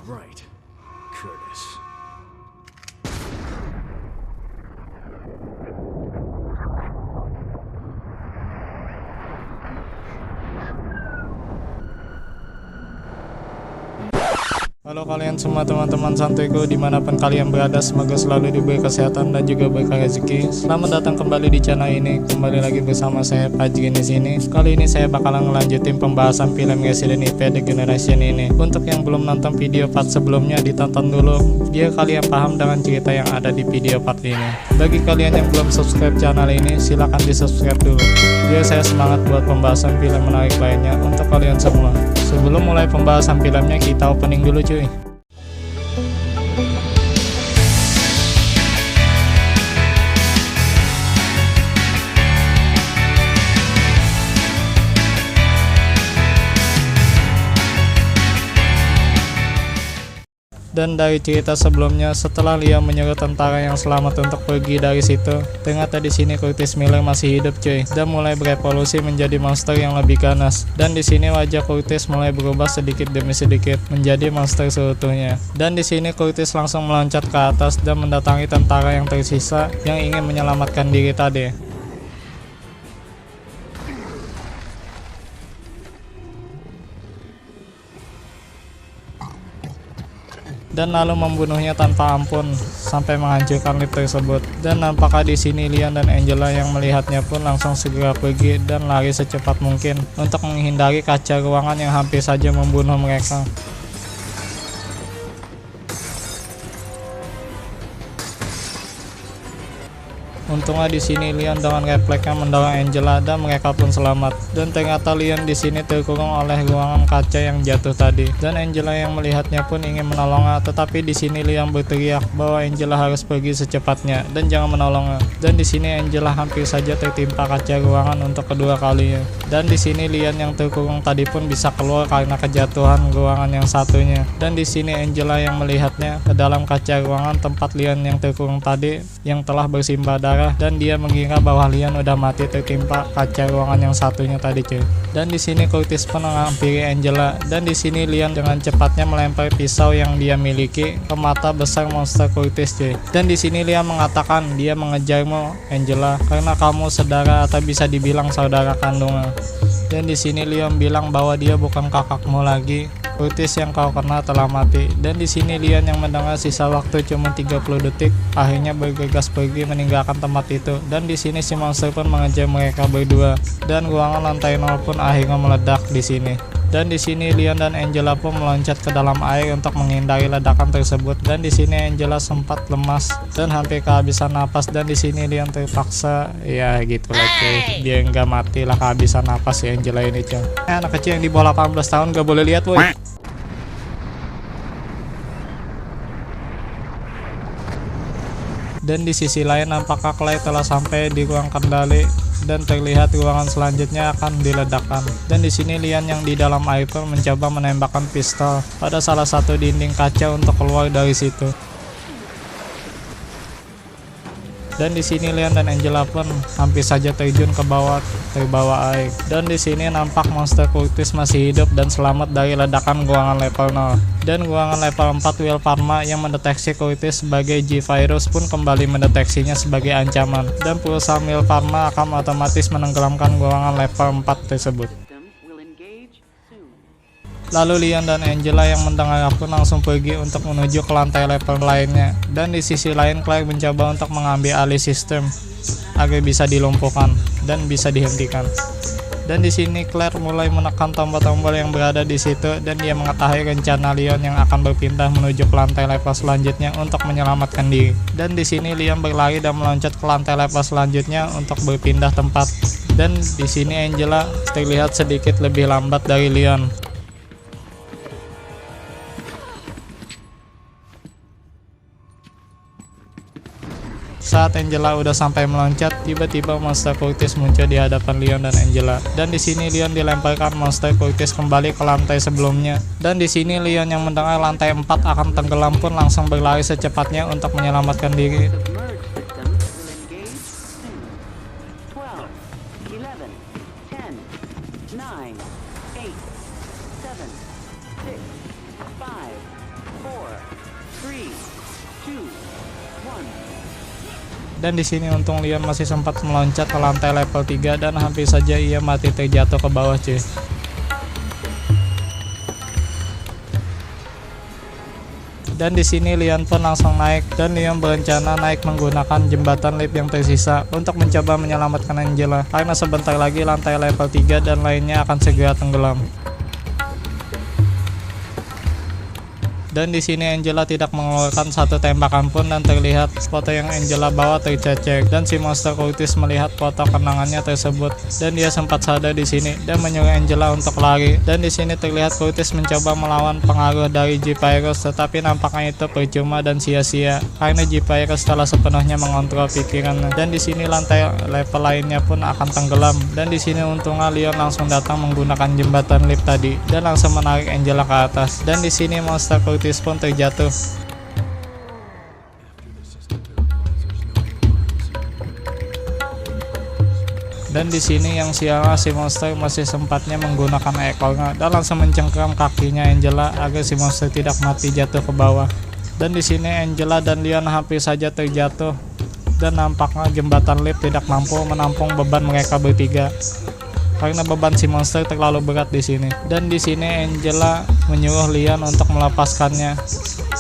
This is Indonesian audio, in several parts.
right, Curtis. Halo kalian semua teman-teman santuiku dimanapun kalian berada, semoga selalu diberi kesehatan dan juga berkah rezeki. Selamat datang kembali di channel ini. Kembali lagi bersama saya Fajrin di sini. Kali ini saya bakalan ngelanjutin pembahasan film Resident Evil The Generation ini. Untuk yang belum nonton video part sebelumnya, ditonton dulu biar kalian paham dengan cerita yang ada di video part ini. Bagi kalian yang belum subscribe channel ini, silahkan di subscribe dulu biar saya semangat buat pembahasan film menarik lainnya untuk kalian semua. Sebelum mulai pembahasan filmnya, kita opening dulu cuy. Dan dari cerita sebelumnya, setelah Leon menyuruh tentara yang selamat untuk pergi dari situ, ternyata di sini Curtis Miller masih hidup cuy, dan mulai berevolusi menjadi monster yang lebih ganas. Dan di sini wajah Curtis mulai berubah sedikit demi sedikit menjadi monster seutuhnya. Dan di sini Curtis langsung meloncat ke atas dan mendatangi tentara yang tersisa yang ingin menyelamatkan diri tadi. Dan lalu membunuhnya tanpa ampun sampai menghancurkan lift tersebut. Dan nampaknya di sini Leon dan Angela yang melihatnya pun langsung segera pergi dan lari secepat mungkin untuk menghindari kaca ruangan yang hampir saja membunuh mereka. Untungnya di sini Leon dengan refleksnya mendorong Angela dan mereka pun selamat. Dan ternyata Leon di sini terkurung oleh ruangan kaca yang jatuh tadi. Dan Angela yang melihatnya pun ingin menolongnya, tetapi di sini Leon berteriak bahwa Angela harus pergi secepatnya dan jangan menolongnya. Dan di sini Angela hampir saja tertimpa kaca ruangan untuk kedua kalinya. Dan di sini Leon yang terkurung tadi pun bisa keluar karena kejatuhan ruangan yang satunya. Dan di sini Angela yang melihatnya ke dalam kaca ruangan tempat Leon yang terkurung tadi yang telah bersimbah darah. Dan dia mengira bahwa Leon udah mati tertimpa kaca ruangan yang satunya tadi cuy. Dan di sini Curtis pun menghampiri Angela, dan di sini Leon dengan cepatnya melempar pisau yang dia miliki ke mata besar monster Curtis cuy. Dan di sini Leon mengatakan dia mengejarmu Angela karena kamu saudara atau bisa dibilang saudara kandungnya. Dan di sini Leon bilang bahwa dia bukan kakakmu lagi. Curtis yang kau kenal telah mati. Dan di sini Leon yang mendengar sisa waktu cuma 30 detik, akhirnya bergegas pergi meninggalkan tempat itu. Dan di sini si monster pun mengejar mereka berdua. Dan ruangan lantai 0 pun akhirnya meledak di sini. Dan di sini Leon dan Angela pun meloncat ke dalam air untuk menghindari ledakan tersebut. Dan di sini Angela sempat lemas dan hampir kehabisan napas. Dan di sini Leon terpaksa ya gitulah cuy, dia nggak mati lah, kehabisan napas si Angela ini cuy. Anak kecil yang di bawah 18 tahun gak boleh lihat woi. Dan di sisi lain nampaknya Clay telah sampai di ruang kendali dan terlihat ruangan selanjutnya akan diledakkan. Dan di sini Leon yang di dalam air pun mencoba menembakkan pistol pada salah satu dinding kaca untuk keluar dari situ. Dan di sini Leon dan Angela pun hampir saja terjun ke bawah terbawa air. Dan di sini nampak monster Curtis masih hidup dan selamat dari ledakan ruangan level 0. Dan ruangan level 4 Will Pharma yang mendeteksi Curtis sebagai G-Virus pun kembali mendeteksinya sebagai ancaman. Dan perusahaan Will Pharma akan otomatis menenggelamkan ruangan level 4 tersebut. Lalu Leon dan Angela yang mendengar pun langsung pergi untuk menuju ke lantai level lainnya. Dan di sisi lain Claire mencoba untuk mengambil alih sistem agar bisa dilumpuhkan dan bisa dihentikan. Dan di sini Claire mulai menekan tombol-tombol yang berada di situ dan dia mengetahui rencana Leon yang akan berpindah menuju ke lantai level selanjutnya untuk menyelamatkan diri. Dan di sini Leon berlari dan meloncat ke lantai level selanjutnya untuk berpindah tempat. Dan di sini Angela terlihat sedikit lebih lambat dari Leon. Saat Angela udah sampai meloncat, tiba-tiba monster Curtis muncul di hadapan Leon dan Angela. Dan di sini Leon dilemparkan monster Curtis kembali ke lantai sebelumnya. Dan di sini Leon yang mendengar lantai 4 akan tenggelam pun langsung berlari secepatnya untuk menyelamatkan diri. 3, 2, 1. Dan di sini untung Leon masih sempat meloncat ke lantai level 3 dan hampir saja ia mati terjatuh ke bawah cuy. Dan di sini Leon pun langsung naik dan Leon berencana naik menggunakan jembatan lift yang tersisa untuk mencoba menyelamatkan Angela karena sebentar lagi lantai level 3 dan lainnya akan segera tenggelam. Dan di sini Angela tidak mengeluarkan satu tembakan pun dan terlihat foto yang Angela bawa tercecer dan si monster Curtis melihat foto kenangannya tersebut dan dia sempat sadar di sini dan menyuruh Angela untuk lari. Dan di sini terlihat Curtis mencoba melawan pengaruh dari G-Virus tetapi nampaknya itu percuma dan sia-sia karena G-Virus telah sepenuhnya mengontrol pikirannya. Dan di sini lantai level lainnya pun akan tenggelam dan di sini untungnya Leon langsung datang menggunakan jembatan lift tadi dan langsung menarik Angela ke atas. Dan di sini monster Curtis pun terjatuh. Dan di sini yang sialnya si monster masih sempatnya menggunakan ekornya dan langsung mencengkram kakinya Angela agar si monster tidak mati jatuh ke bawah. Dan di sini Angela dan Leon hampir saja terjatuh dan nampaknya jembatan lift tidak mampu menampung beban mereka bertiga karena beban si monster terlalu berat di sini. Dan di sini Angela menyuruh Leon untuk melepaskannya,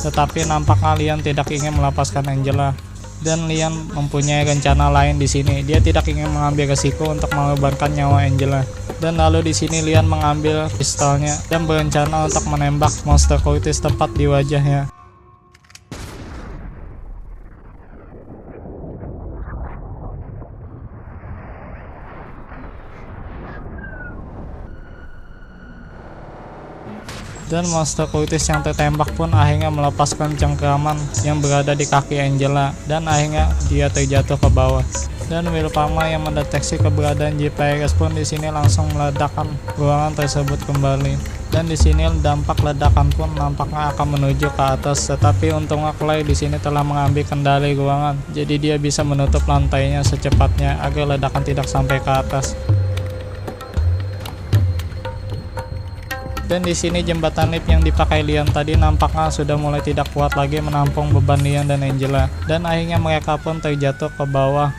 tetapi nampaknya Leon tidak ingin melepaskan Angela. Dan Leon mempunyai rencana lain di sini. Dia tidak ingin mengambil resiko untuk mengorbankan nyawa Angela. Dan lalu di sini Leon mengambil pistolnya dan berencana untuk menembak monster Curtis tepat di wajahnya. Dan monster Curtis yang tertembak pun akhirnya melepaskan cengkraman yang berada di kaki Angela dan akhirnya dia terjatuh ke bawah. Dan Will Parma yang mendeteksi keberadaan G-Virus pun di sini langsung meledakkan ruangan tersebut kembali. Dan di sini dampak ledakan pun nampaknya akan menuju ke atas, tetapi untungnya Claire di sini telah mengambil kendali ruangan, jadi dia bisa menutup lantainya secepatnya agar ledakan tidak sampai ke atas. Dan di sini jembatan lift yang dipakai Leon tadi nampaknya sudah mulai tidak kuat lagi menampung beban Leon dan Angela, dan akhirnya mereka pun terjatuh ke bawah.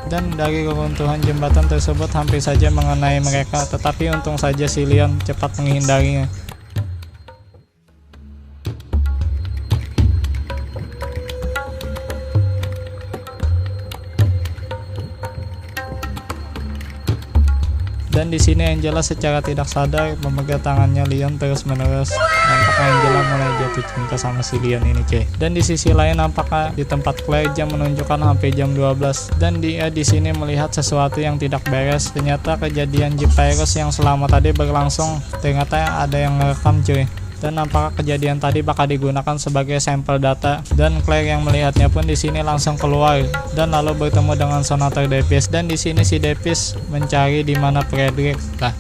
Dan dari reruntuhan jembatan tersebut hampir saja mengenai mereka, tetapi untung saja si Leon cepat menghindarinya. Dan di sini Angela secara tidak sadar memegang tangannya Leon terus-menerus. Nampaknya Angela mulai jatuh cinta sama si Leon ini cuy. Dan di sisi lain nampaknya di tempat Claire jam menunjukkan hampir jam 12 dan dia di sini melihat sesuatu yang tidak beres. Ternyata kejadian G-Virus yang selama tadi berlangsung ternyata ada yang ngerekam cuy. Dan nampaknya kejadian tadi bakal digunakan sebagai sampel data. Dan Claire yang melihatnya pun di sini langsung keluar dan lalu bertemu dengan Senator Davis. Dan di sini si Davis mencari di mana Frederick. Lah,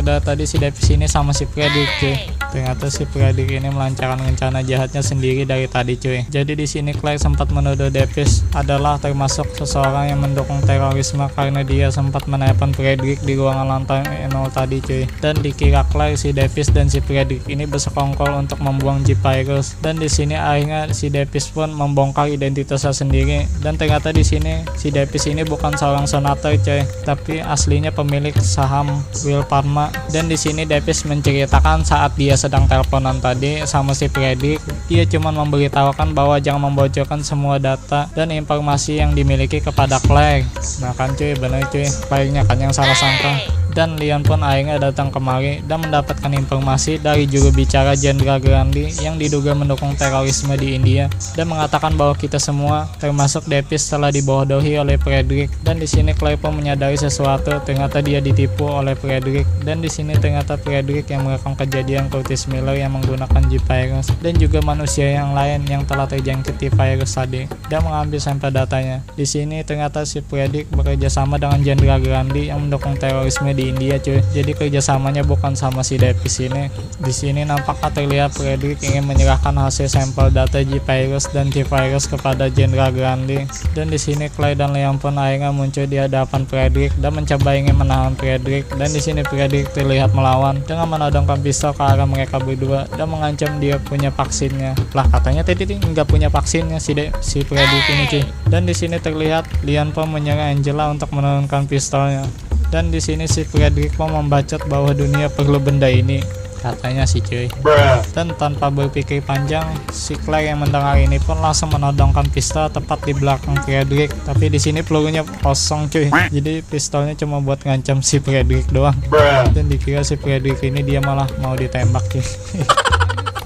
udah tadi si Davis ini sama si Frederick cuy. Ternyata si Frederick ini melancarkan rencana jahatnya sendiri dari tadi cuy. Jadi di sini Claire sempat menuduh Davis adalah termasuk seseorang yang mendukung terorisme karena dia sempat menelepon Frederick di ruangan lantai 0 tadi cuy. Dan dikira Claire si Davis dan si Frederick ini bersekongkol untuk membuang G-Virus. Dan di sini akhirnya si Davis pun membongkar identitasnya sendiri. Dan ternyata di sini si Davis ini bukan seorang senator cuy, tapi aslinya pemilik saham Will Parma. Dan di sini Davis menceritakan saat dia sedang teleponan tadi sama si Frederick, dia cuma memberitahukan bahwa jangan membocorkan semua data dan informasi yang dimiliki kepada Claire. Nah kan cuy, bener cuy, Claire-nya kan yang salah sangka. Dan Leon pun akhirnya datang kemari dan mendapatkan informasi dari juru bicara Jenderal Grandi yang diduga mendukung terorisme di India dan mengatakan bahwa kita semua termasuk Davis telah dibodohi oleh Frederick. Dan di sini Claire pun menyadari sesuatu, ternyata dia ditipu oleh Frederick. Dan di sini ternyata Frederick yang merekam kejadian Curtis Miller yang menggunakan G-Virus dan juga manusia manusia yang lain yang telah terjangkit virus tadi dan mengambil sampel datanya. Di sini ternyata si Fredrik bekerja sama dengan Jenderal Grandi yang mendukung terorisme di India cuy. Jadi kerjasamanya bukan sama si Davis ini. Di sini nampaknya terlihat Fredrik ingin menyerahkan hasil sampel data G-Virus dan T-Virus kepada Jenderal Grandi. Dan di sini Clay dan Leon pun akhirnya muncul di hadapan Fredrik dan mencoba ingin menahan Fredrik. Dan di sini Fredrik terlihat melawan dengan menodongkan pistol ke arah mereka berdua dan mengancam dia punya vaksinnya. Lah katanya tadi nggak punya vaksinnya si Fredrik ini cuy. Dan di sini terlihat Leon pun menyerang Angela untuk menurunkan pistolnya. Dan di sini si Fredrik pun membacot bahwa dunia perlu benda ini. Katanya sih cuy. Dan tanpa berpikir panjang, si Clay yang mendengar ini pun langsung menodongkan pistol tepat di belakang Fredrik. Tapi di sini pelurunya kosong cuy. Jadi pistolnya cuma buat ngancam si Fredrik doang. Dan dikira si Fredrik ini dia malah mau ditembak cuy.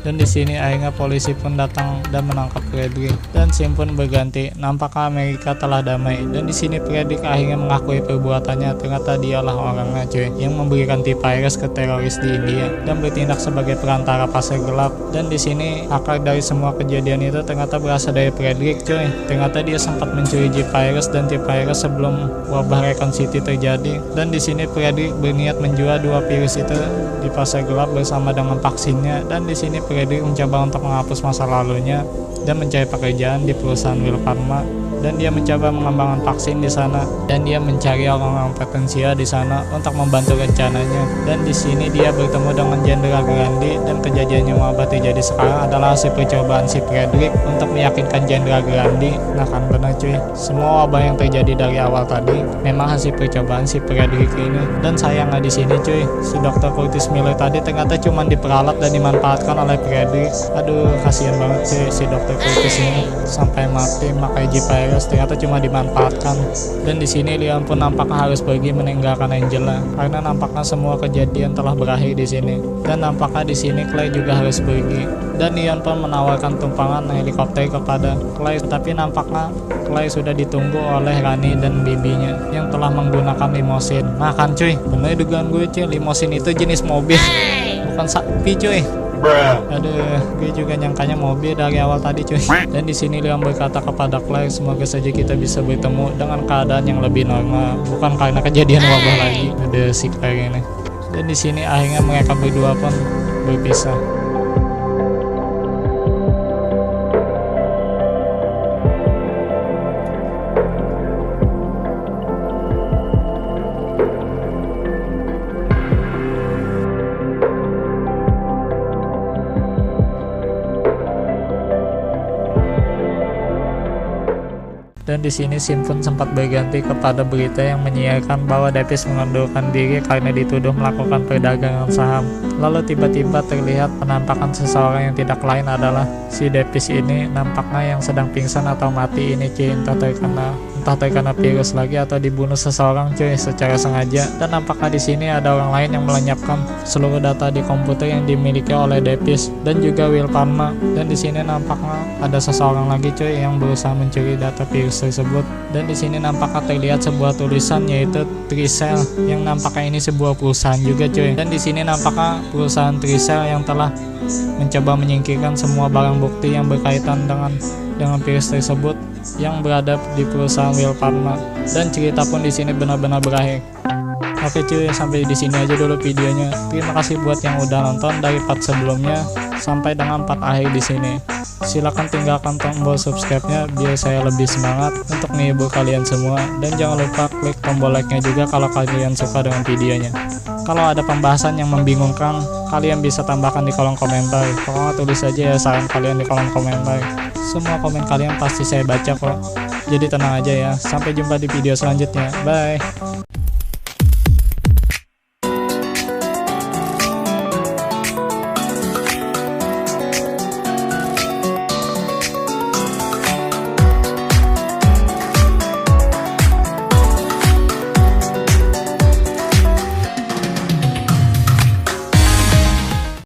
Dan di sini akhirnya polisi pun datang dan menangkap Fredrik dan scene pun berganti. Nampaknya Amerika telah damai dan di sini Fredrik akhirnya mengakui perbuatannya. Ternyata dialah orangnya cuy yang memberikan T-Virus ke teroris di India dan bertindak sebagai perantara pasar gelap. Dan di sini akar dari semua kejadian itu ternyata berasal dari Fredrik cuy. Ternyata dia sempat mencuri G-Virus dan T-Virus sebelum wabah Recon City terjadi. Dan di sini Fredrik berniat menjual dua virus itu di pasar gelap bersama dengan vaksinnya. Dan di sini Fredrik mencoba untuk menghapus masa lalunya dan mencari pekerjaan di perusahaan Will Pharma. Dan dia mencoba mengembangkan vaksin di sana dan dia mencari orang-orang potensial di sana untuk membantu rencananya. Dan di sini dia bertemu dengan Jenderal Grandi dan kejadian yang wabah terjadi sekarang adalah hasil percobaan si Fredrik untuk meyakinkan Jenderal Grandi. Nah kan benar cuy, semua wabah yang terjadi dari awal tadi memang hasil percobaan si Fredrik ini. Dan sayangnya di sini cuy, si Dr. Curtis Miller tadi ternyata cuma diperalat dan dimanfaatkan oleh Fredrik. Aduh kasihan banget sih si Dr. Curtis ini sampai mati makai G-Virus ternyata cuma dimanfaatkan. Dan di sini Leon pun nampaknya harus pergi meninggalkan Angela karena nampaknya semua kejadian telah berakhir di sini. Dan nampaknya di sini Clay juga harus pergi. Dan Leon pun menawarkan tumpangan helikopter kepada Clay, tapi nampaknya Clay sudah ditunggu oleh Rani dan bibinya yang telah menggunakan limosin. Nah kan cuy, bener dugaan gue cuy, limosin itu jenis mobil bukan sapi cuy. Aduh, gue juga nyangkanya mobil dari awal tadi cuy. Dan di sini Leon berkata kepada Clay, semoga saja kita bisa bertemu dengan keadaan yang lebih normal, bukan karena kejadian wabah lagi. Ada si Clay ini. Dan di sini akhirnya mereka berdua pun berpisah. Dan di sini Simpson sempat berganti kepada berita yang menyiarkan bahwa Davis mengundurkan diri karena dituduh melakukan perdagangan saham. Lalu tiba-tiba terlihat penampakan seseorang yang tidak lain adalah si Davis ini. Nampaknya yang sedang pingsan atau mati ini cuy, entah terkena virus lagi atau dibunuh seseorang cuy secara sengaja. Dan nampaknya di sini ada orang lain yang melenyapkan seluruh data di komputer yang dimiliki oleh Davis dan juga Will Pharma. Dan di sini nampaknya ada seseorang lagi cuy yang berusaha mencuri data virus tersebut. Dan di sini nampaknya terlihat sebuah tulisan yaitu Tricell yang nampaknya ini sebuah perusahaan juga cuy. Dan di sini nampaknya perusahaan Tricell yang telah mencoba menyingkirkan semua barang bukti yang berkaitan dengan virus tersebut yang berada di perusahaan Will Pharma. Dan cerita pun di sini benar-benar berakhir. Oke cuy, sampai di sini aja dulu videonya. Terima kasih buat yang udah nonton dari part sebelumnya sampai dengan part akhir di sini. Silahkan tinggalkan tombol subscribe-nya biar saya lebih semangat untuk menghibur kalian semua. Dan jangan lupa klik tombol like-nya juga kalau kalian suka dengan videonya. Kalau ada pembahasan yang membingungkan, kalian bisa tambahkan di kolom komentar. Pokoknya tulis aja ya saran kalian di kolom komentar. Semua komen kalian pasti saya baca kok. Jadi tenang aja ya. Sampai jumpa di video selanjutnya. Bye.